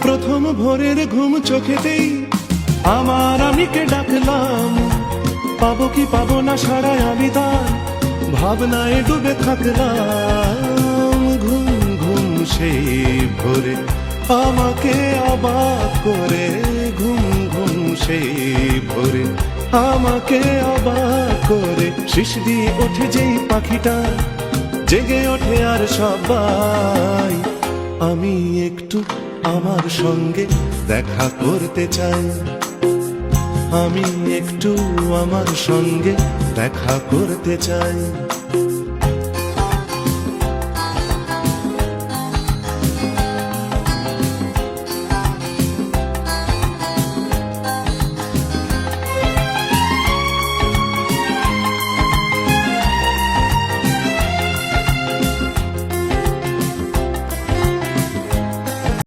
প্রথম ভোরের ঘুম চোখেতেই আমার আমিকে ডাকলাম, পাবো কি পাবো না সারায় আমি তার ভাবনায় ডুবে থাকলাম। ঘুম ঘুম সেই ভোরে আমাকে অবাক করে, ঘুম ঘুম সেই ভোরে আমাকে অবাক করে। শিস দিয়ে ওঠে যেই পাখিটা, জেগে ওঠে আর সবাই। আমি একটু আমার সঙ্গে দেখা করতে চাই, আমি একটু আমার সঙ্গে দেখা করতে চাই।